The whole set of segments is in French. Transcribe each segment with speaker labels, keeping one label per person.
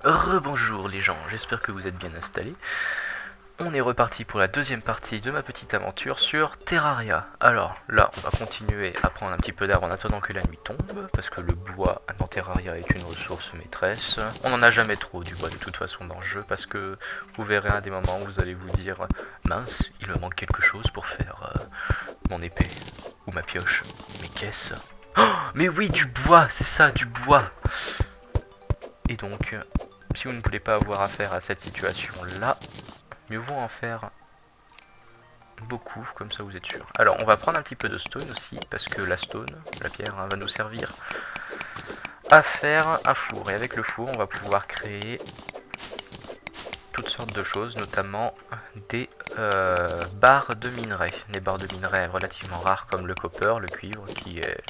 Speaker 1: Rebonjour les gens, j'espère que vous êtes bien installés. On est reparti pour la deuxième partie de ma petite aventure sur Terraria. Alors là, on va continuer à prendre un petit peu d'arbre en attendant que la nuit tombe, parce que le bois dans Terraria est une ressource maîtresse. On n'en a jamais trop du bois de toute façon dans le jeu, parce que vous verrez à des moments où vous allez vous dire « Mince, il me manque quelque chose pour faire mon épée, ou ma pioche. Mais qu'est-ce ?» Oh, mais oui, du bois, c'est ça, du bois. Et donc, si vous ne voulez pas avoir affaire à cette situation-là, mieux vaut en faire beaucoup, comme ça vous êtes sûr. Alors, on va prendre un petit peu de stone aussi, parce que la stone, la pierre, va nous servir à faire un four. Et avec le four, on va pouvoir créer toutes sortes de choses, notamment des barres de minerais. Des barres de minerais relativement rares comme le copper, le cuivre, qui est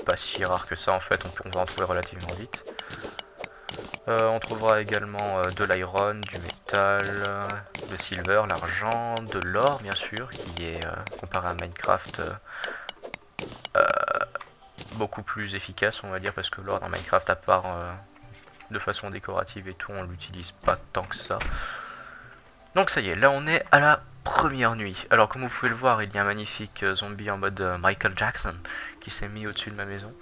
Speaker 1: pas si rare que ça en fait, on va en trouver relativement vite. On trouvera également de l'iron, du métal, le silver, l'argent, de l'or bien sûr, qui est comparé à Minecraft beaucoup plus efficace on va dire, parce que l'or dans Minecraft à part de façon décorative et tout, on l'utilise pas tant que ça. Donc ça y est, là on est à la première nuit. Alors comme vous pouvez le voir, il y a un magnifique zombie en mode Michael Jackson qui s'est mis au-dessus de ma maison.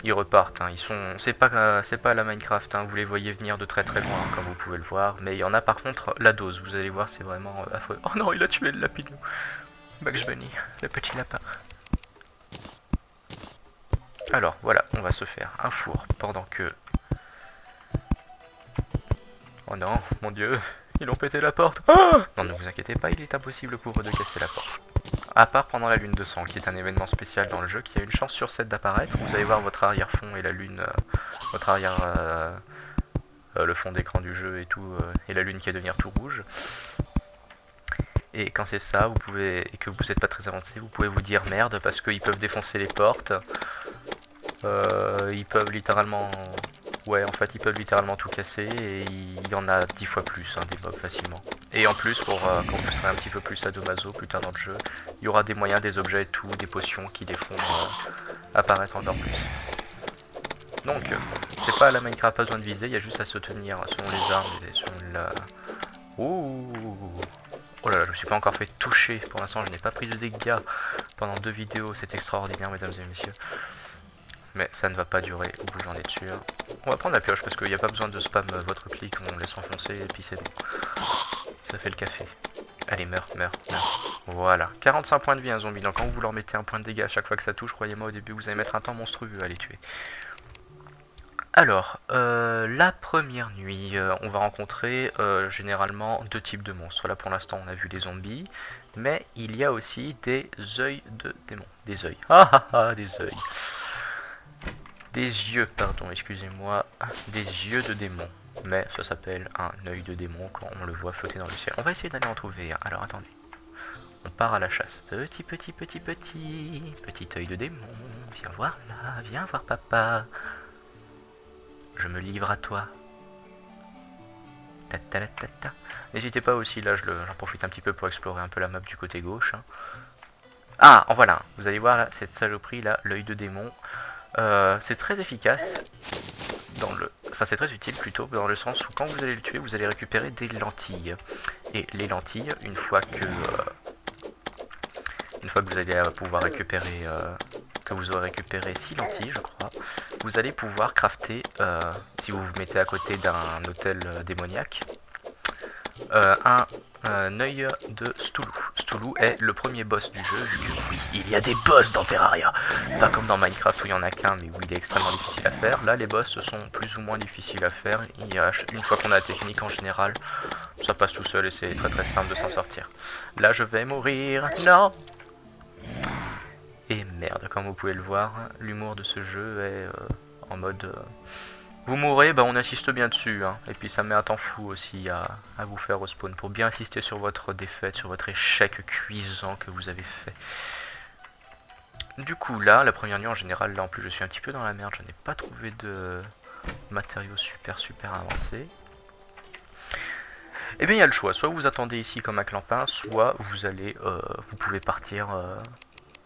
Speaker 1: Ils repartent, hein. C'est pas la Minecraft, hein. Vous les voyez venir de très très loin, hein, comme vous pouvez le voir. Mais il y en a par contre la dose, vous allez voir, c'est vraiment affreux. Oh non, il a tué le lapidou. Bugs Bunny, le petit lapin. Alors voilà, on va se faire un four pendant que... Oh non, mon dieu, ils ont pété la porte. Oh non, ne vous inquiétez pas, il est impossible pour eux de casser la porte. À part pendant la lune de sang, qui est un événement spécial dans le jeu, qui a une chance sur 7 d'apparaître. Vous allez voir votre arrière-fond et la lune, votre arrière... le fond d'écran du jeu et tout, et la lune qui va devenir tout rouge. Et quand c'est ça, vous pouvez, et que vous n'êtes pas très avancé, vous pouvez vous dire merde, parce qu'ils peuvent défoncer les portes. Ils peuvent littéralement... Ouais, en fait, ils peuvent littéralement tout casser, et il y en a 10 fois plus, hein, des mobs facilement. Et en plus, pour quand vous serez un petit peu plus sadomaso plus tard dans le jeu, il y aura des moyens, des objets et tout, des potions qui les font apparaître encore plus. Donc, c'est pas à la Minecraft, pas besoin de viser, il y a juste à se tenir selon les armes et selon la... Ouh. Oh là là, je me suis pas encore fait toucher, pour l'instant je n'ai pas pris de dégâts pendant 2 vidéos, c'est extraordinaire mesdames et messieurs. Mais ça ne va pas durer, vous j'en ai sûr. On va prendre la pioche parce qu'il n'y a pas besoin de spam votre clic, on laisse enfoncer et puis c'est bon. Ça fait le café. Allez, meurs. Voilà, 45 points de vie un zombie, donc quand vous leur mettez un point de dégâts à chaque fois que ça touche, croyez-moi au début vous allez mettre un temps monstrueux à les tuer. Alors, la première nuit, on va rencontrer généralement 2 types de monstres. Là pour l'instant on a vu les zombies, mais il y a aussi des œils de démons. Des œils. Des œils. Des yeux, pardon, excusez-moi. Des yeux de démon. Mais ça s'appelle un œil de démon quand on le voit flotter dans le ciel. On va essayer d'aller en trouver un. Alors attendez. On part à la chasse. Petit œil de démon. Viens voir là, viens voir papa. Je me livre à toi. N'hésitez pas aussi, là j'en profite un petit peu pour explorer un peu la map du côté gauche. Hein. Ah, en voilà. Vous allez voir là, cette saloperie là, l'œil de démon. C'est très efficace. Enfin c'est très utile plutôt, dans le sens où quand vous allez le tuer, vous allez récupérer des lentilles. Et les lentilles, une fois que vous allez pouvoir récupérer... que vous aurez récupéré 6 lentilles, je crois, vous allez pouvoir crafter, si vous vous mettez à côté d'un hôtel démoniaque, un œil de Stulu. Stulu est le premier boss du jeu, vu que oui, il y a des boss dans Terraria. Pas comme dans Minecraft où il y en a qu'un, mais où il est extrêmement difficile à faire. Là, les boss sont plus ou moins difficiles à faire. Une fois qu'on a la technique, en général, ça passe tout seul et c'est très très simple de s'en sortir. Là, je vais mourir. Non! Et merde, comme vous pouvez le voir, l'humour de ce jeu est en mode... vous mourrez, bah on insiste bien dessus, hein. Et puis ça met un temps fou aussi à vous faire respawn, pour bien insister sur votre défaite, sur votre échec cuisant que vous avez fait. Du coup là, la première nuit en général, là en plus je suis un petit peu dans la merde, je n'ai pas trouvé de matériaux super avancés. Et bien il y a le choix, soit vous attendez ici comme un clampin, soit vous allez, vous pouvez partir...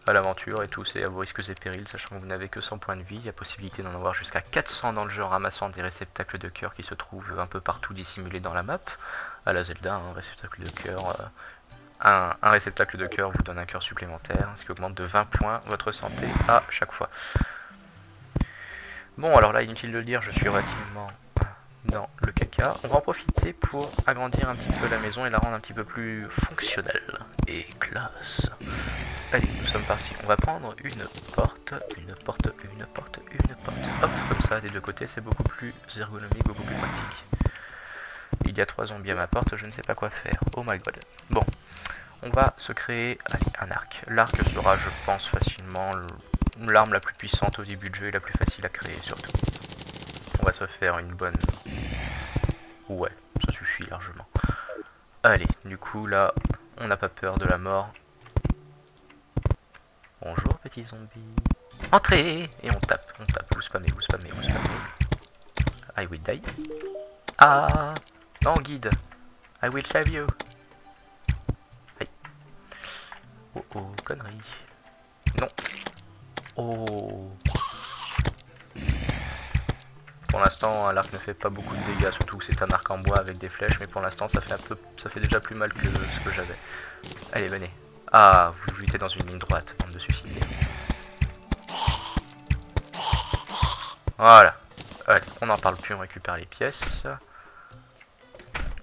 Speaker 1: à l'aventure et tout, c'est à vos risques et périls, sachant que vous n'avez que 100 points de vie. Il y a possibilité d'en avoir jusqu'à 400 dans le jeu en ramassant des réceptacles de cœur qui se trouvent un peu partout dissimulés dans la map. À la Zelda, un réceptacle de cœur, un réceptacle de cœur vous donne un cœur supplémentaire, ce qui augmente de 20 points votre santé à chaque fois. Bon, alors là, inutile de le dire, je suis relativement dans le caca. On va en profiter pour agrandir un petit peu la maison et la rendre un petit peu plus fonctionnelle et classe. Allez, nous sommes partis. On va prendre une porte. Hop, comme ça, des deux côtés, c'est beaucoup plus ergonomique, beaucoup plus pratique. Il y a 3 zombies à ma porte, je ne sais pas quoi faire. Oh my god. Bon, on va se créer un arc. L'arc sera, je pense, facilement l'arme la plus puissante au début de jeu et la plus facile à créer, surtout. On va se faire une bonne... Ouais, ça suffit largement. Allez, du coup, là, on n'a pas peur de la mort. Bonjour, petit zombie. Entrez. Et on tape. Vous spammez. I will die. Ah. Non, guide. I will save you. Aïe. Oh, oh, connerie. Non. Oh. Pour l'instant, l'arc ne fait pas beaucoup de dégâts, surtout que c'est un arc en bois avec des flèches, mais pour l'instant, ça fait déjà plus mal que ce que j'avais. Allez, venez. Ah, vous étiez dans une ligne droite, bande de suicidaires. Voilà. Allez, on n'en parle plus, on récupère les pièces.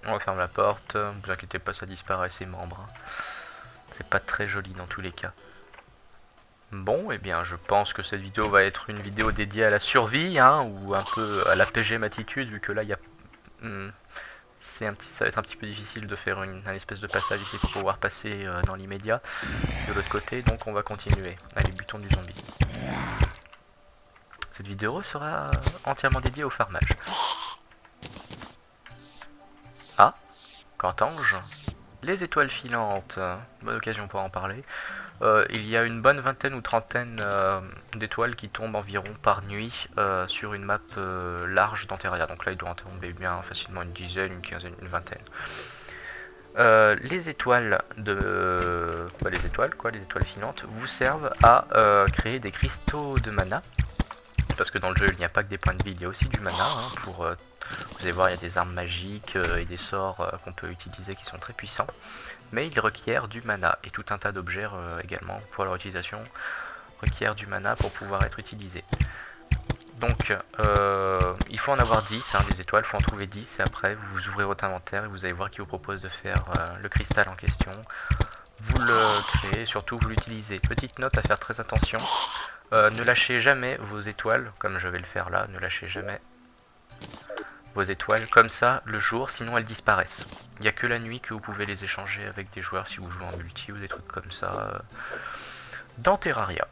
Speaker 1: On referme la porte. Ne vous inquiétez pas, ça disparaît ses membres. C'est pas très joli dans tous les cas. Bon, eh bien, je pense que cette vidéo va être une vidéo dédiée à la survie, hein, ou un peu à la PG Matitude, vu que là, il y a... ça va être un petit peu difficile de faire un espèce de passage ici pour pouvoir passer dans l'immédiat de l'autre côté, donc on va continuer. Allez, butons du zombie. Cette vidéo sera entièrement dédiée au farmage. Ah, qu'entends-je? Les étoiles filantes, bonne occasion pour en parler. Il y a une bonne vingtaine ou trentaine d'étoiles qui tombent environ par nuit sur une map large dans Terraria. Donc là, il doit en tomber bien facilement une dizaine, une quinzaine, une vingtaine. Les étoiles les étoiles filantes vous servent à créer des cristaux de mana. Parce que dans le jeu, il n'y a pas que des points de vie, il y a aussi du mana. Hein, vous allez voir, il y a des armes magiques et des sorts qu'on peut utiliser qui sont très puissants. Mais ils requièrent du mana, et tout un tas d'objets également pour leur utilisation requièrent du mana pour pouvoir être utilisés. Donc il faut en avoir 10, hein, des étoiles, il faut en trouver 10, et après vous ouvrez votre inventaire et vous allez voir qu'il vous propose de faire le cristal en question. Vous le créez, surtout vous l'utilisez. Petite note à faire très attention, ne lâchez jamais vos étoiles, comme je vais le faire là, ne lâchez jamais vos étoiles comme ça le jour, sinon elles disparaissent. Il n'y a que la nuit que vous pouvez les échanger avec des joueurs si vous jouez en multi ou des trucs comme ça dans Terraria.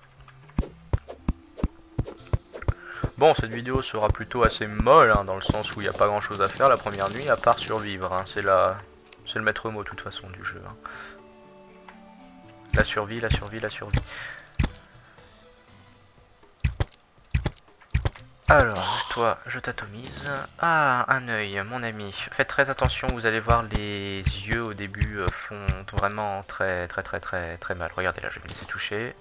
Speaker 1: Bon, cette vidéo sera plutôt assez molle, hein, dans le sens où il n'y a pas grand chose à faire la première nuit à part survivre. Hein. C'est le maître mot de toute façon du jeu. Hein. La survie. Alors, toi, je t'atomise. Ah, un œil, mon ami. Faites très attention, vous allez voir, les yeux au début font vraiment très mal. Regardez là, je vais me laisser toucher.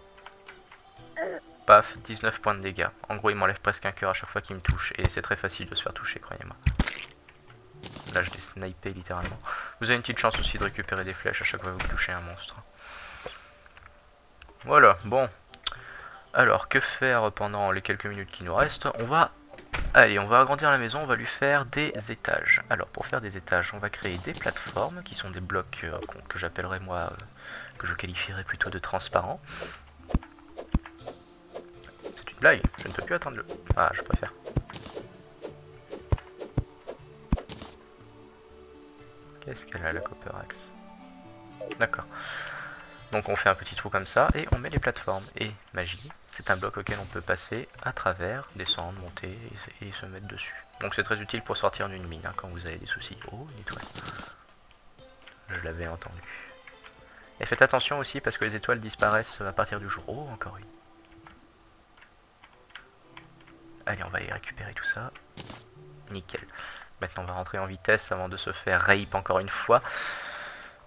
Speaker 1: Paf, 19 points de dégâts. En gros, il m'enlève presque un cœur à chaque fois qu'il me touche. Et c'est très facile de se faire toucher, croyez-moi. Là, je l'ai snipé littéralement. Vous avez une petite chance aussi de récupérer des flèches à chaque fois que vous touchez un monstre. Voilà, bon. Alors, que faire pendant les quelques minutes qui nous restent? On va agrandir la maison, on va lui faire des étages. Alors, pour faire des étages, on va créer des plateformes, qui sont des blocs que j'appellerais moi, que je qualifierais plutôt de transparents. C'est une blague, je ne peux plus atteindre le... Ah, je préfère. Qu'est-ce qu'elle a, la Copper Axe? D'accord. Donc on fait un petit trou comme ça et on met les plateformes. Et magie, c'est un bloc auquel on peut passer à travers, descendre, monter et se mettre dessus. Donc c'est très utile pour sortir d'une mine hein, quand vous avez des soucis. Oh, une étoile. Je l'avais entendu. Et faites attention aussi parce que les étoiles disparaissent à partir du jour. Oh, encore une. Allez, on va aller récupérer tout ça. Nickel. Maintenant on va rentrer en vitesse avant de se faire rape encore une fois.